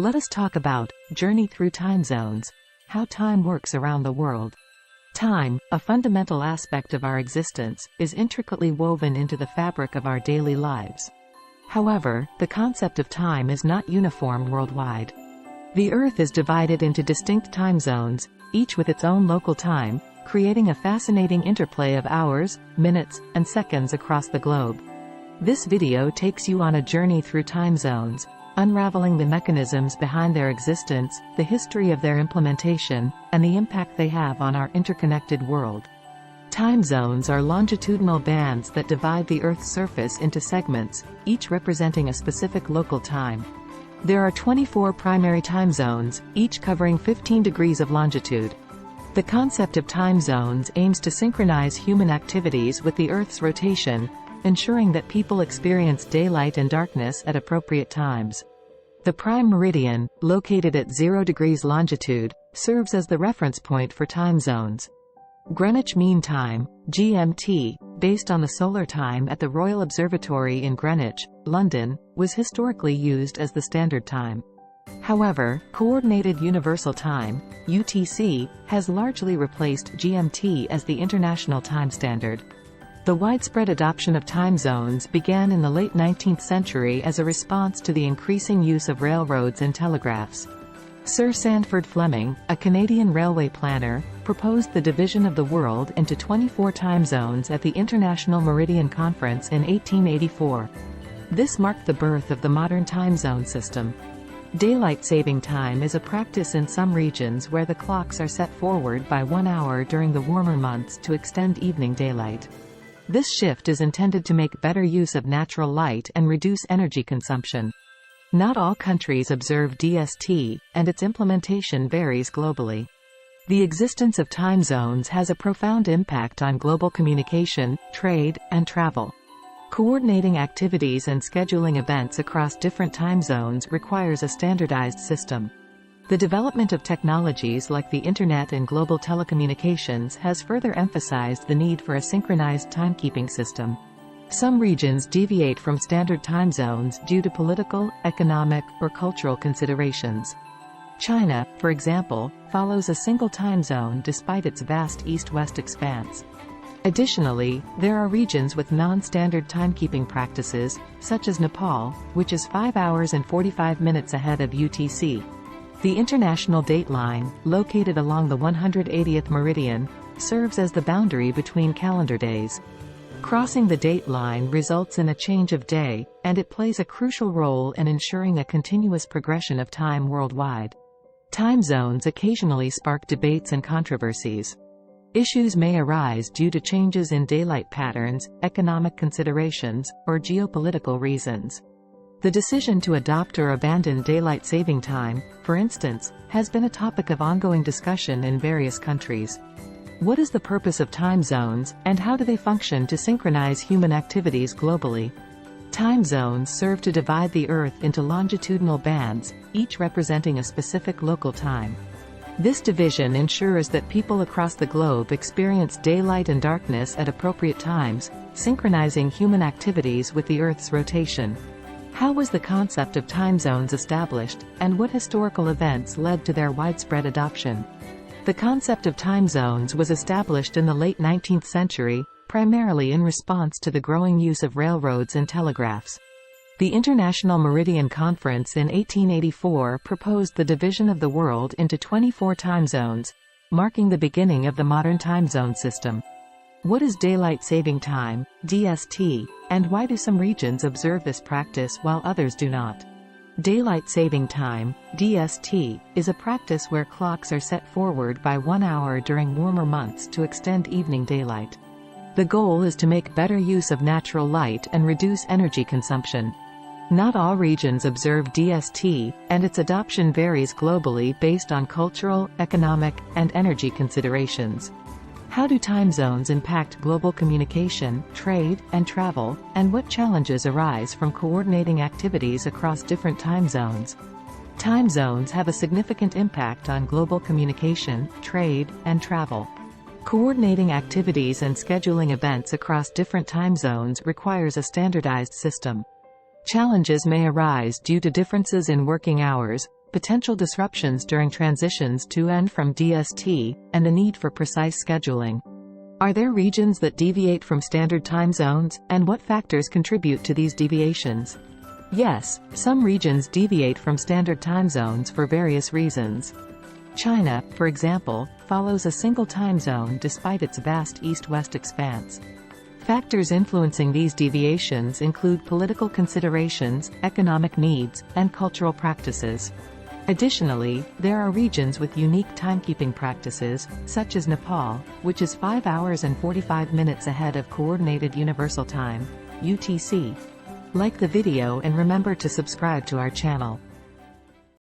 Let us talk about Journey Through Time Zones, how time works around the world. Time, a fundamental aspect of our existence, is intricately woven into the fabric of our daily lives. However, the concept of time is not uniform worldwide. The Earth is divided into distinct time zones, each with its own local time, creating a fascinating interplay of hours, minutes, and seconds across the globe. This video takes you on a journey through time zones, unraveling the mechanisms behind their existence, the history of their implementation, and the impact they have on our interconnected world. Time zones are longitudinal bands that divide the Earth's surface into segments, each representing a specific local time. There are 24 primary time zones, each covering 15 degrees of longitude. The concept of time zones aims to synchronize human activities with the Earth's rotation, ensuring that people experience daylight and darkness at appropriate times. The prime meridian, located at 0 degrees longitude, serves as the reference point for time zones. Greenwich Mean Time, GMT, based on the solar time at the Royal Observatory in Greenwich, London, was historically used as the standard time. However, Coordinated Universal Time, UTC, has largely replaced GMT as the international time standard. The widespread adoption of time zones began in the late 19th century as a response to the increasing use of railroads and telegraphs. Sir Sandford Fleming, a Canadian railway planner, proposed the division of the world into 24 time zones at the International Meridian Conference in 1884. This marked the birth of the modern time zone system. Daylight saving time is a practice in some regions where the clocks are set forward by 1 hour during the warmer months to extend evening daylight. This shift is intended to make better use of natural light and reduce energy consumption. Not all countries observe DST, and its implementation varies globally. The existence of time zones has a profound impact on global communication, trade, and travel. Coordinating activities and scheduling events across different time zones requires a standardized system. The development of technologies like the Internet and global telecommunications has further emphasized the need for a synchronized timekeeping system. Some regions deviate from standard time zones due to political, economic, or cultural considerations. China, for example, follows a single time zone despite its vast east-west expanse. Additionally, there are regions with non-standard timekeeping practices, such as Nepal, which is 5 hours and 45 minutes ahead of UTC. The International Date Line, located along the 180th meridian, serves as the boundary between calendar days. Crossing the date line results in a change of day, and it plays a crucial role in ensuring a continuous progression of time worldwide. Time zones occasionally spark debates and controversies. Issues may arise due to changes in daylight patterns, economic considerations, or geopolitical reasons. The decision to adopt or abandon daylight saving time, for instance, has been a topic of ongoing discussion in various countries. What is the purpose of time zones, and how do they function to synchronize human activities globally? Time zones serve to divide the Earth into longitudinal bands, each representing a specific local time. This division ensures that people across the globe experience daylight and darkness at appropriate times, synchronizing human activities with the Earth's rotation. How was the concept of time zones established, and what historical events led to their widespread adoption? The concept of time zones was established in the late 19th century, primarily in response to the growing use of railroads and telegraphs. The International Meridian Conference in 1884 proposed the division of the world into 24 time zones, marking the beginning of the modern time zone system. What is daylight saving time, DST, and why do some regions observe this practice while others do not? Daylight saving time, DST, is a practice where clocks are set forward by 1 hour during warmer months to extend evening daylight. The goal is to make better use of natural light and reduce energy consumption. Not all regions observe DST, and its adoption varies globally based on cultural, economic, and energy considerations. How do time zones impact global communication, trade, and travel, and what challenges arise from coordinating activities across different time zones? Time zones have a significant impact on global communication, trade, and travel. Coordinating activities and scheduling events across different time zones requires a standardized system. Challenges may arise due to differences in working hours, potential disruptions during transitions to and from DST, and the need for precise scheduling. Are there regions that deviate from standard time zones, and what factors contribute to these deviations? Yes, some regions deviate from standard time zones for various reasons. China, for example, follows a single time zone despite its vast east-west expanse. Factors influencing these deviations include political considerations, economic needs, and cultural practices. Additionally, there are regions with unique timekeeping practices, such as Nepal, which is 5 hours and 45 minutes ahead of Coordinated Universal Time, UTC. Like the video and remember to subscribe to our channel.